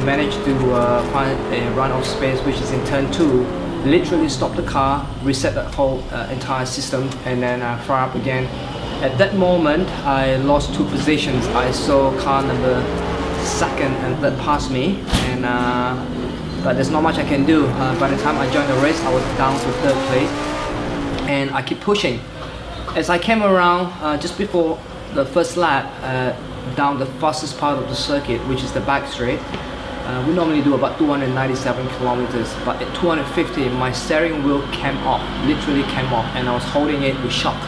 managed to find a runoff space, which is in turn 2. Literally stop the car, reset the whole entire system, and then fire up again. At that moment, I lost 2 positions. I saw car number 2nd and 3rd pass me, and but there's not much I can do. By the time I joined the race, I was down to 3rd place, and I keep pushing. As I came around just before the first lap, down the fastest part of the circuit, which is the back straight, we normally do about 297 kilometers, but at 250 my steering wheel came off, literally came off, and I was holding it with shock.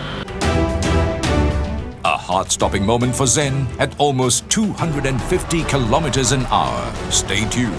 A heart-stopping moment for Zen at almost 250 kilometers an hour. Stay tuned.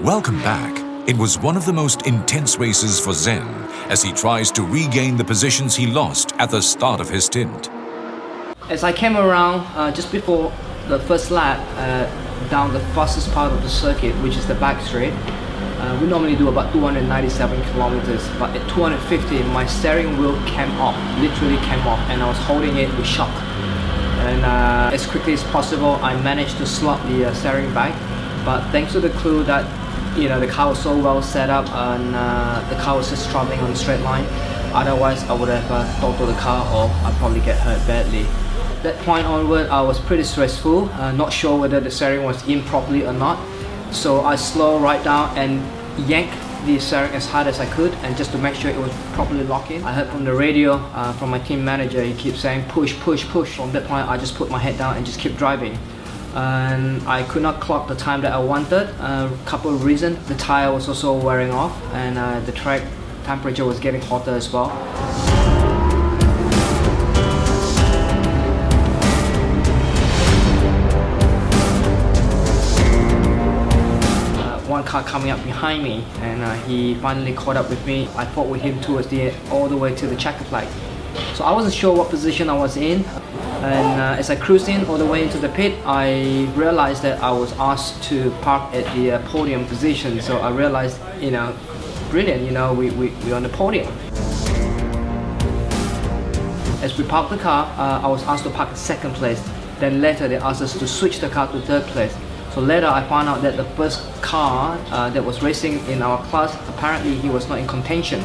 Welcome back. It was one of the most intense races for Zen as he tries to regain the positions he lost at the start of his stint. As I came around just before the first lap, down the fastest part of the circuit, which is the back straight, we normally do about 297 kilometers, but at 250 my steering wheel came off, literally came off, and I was holding it with shock. And as quickly as possible, I managed to slot the steering back, but thanks to the clue that the car was so well set up, and the car was just traveling on a straight line. Otherwise, I would have throttled the car, or I'd probably get hurt badly. That point onward, I was pretty stressful, not sure whether the steering was in properly or not. So I slowed right down and yanked the steering as hard as I could, and just to make sure it was properly locked in. I heard from the radio, from my team manager, he keeps saying push, push, push. From that point, I just put my head down and just kept driving. And I could not clock the time that I wanted. A couple of reasons. The tire was also wearing off, and the track temperature was getting hotter as well. One car coming up behind me, and he finally caught up with me. I fought with him towards the end, all the way to the checker flag. So I wasn't sure what position I was in, and as I cruised in all the way into the pit, I realized that I was asked to park at the podium position. So I realized, brilliant, we're on the podium. As we parked the car, I was asked to park in 2nd place. Then later they asked us to switch the car to 3rd place. So later I found out that the first car that was racing in our class, apparently he was not in contention.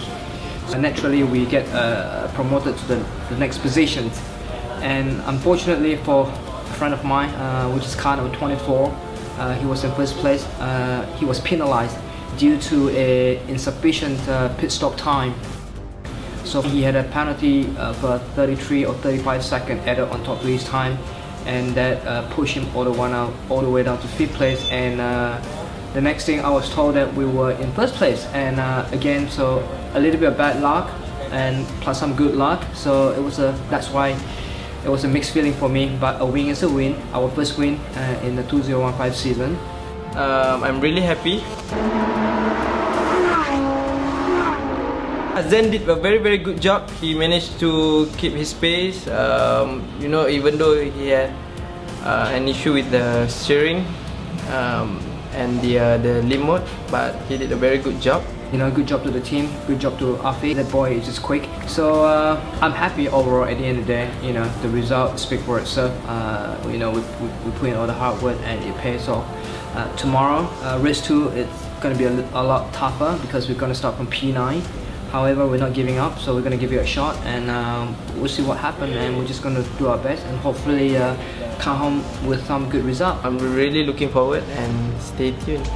So naturally we get promoted to the next position. And unfortunately for a friend of mine, which is car number 24, he was in 1st place. He was penalized due to a insufficient pit stop time. So he had a penalty of 33 or 35 seconds added on top of his time, and that pushed him all the way down to 5th place. And the next thing I was told that we were in 1st place, and again, so a little bit of bad luck and plus some good luck. So that's why it was a mixed feeling for me, but a win is a win. Our first win in the 2015 season. I'm really happy. Zen did a very good job. He managed to keep his pace, even though he had an issue with the steering and the remote, but he did a very good job. Good job to the team, good job to Afi. That boy is just quick. So I'm happy overall at the end of the day. The results speak for itself. We put in all the hard work and it pays off. Tomorrow, race 2, it's going to be a lot tougher because we're going to start from P9. However, we're not giving up, so we're going to give it a shot, and we'll see what happens, and we're just going to do our best and hopefully come home with some good result. I'm really looking forward, and stay tuned.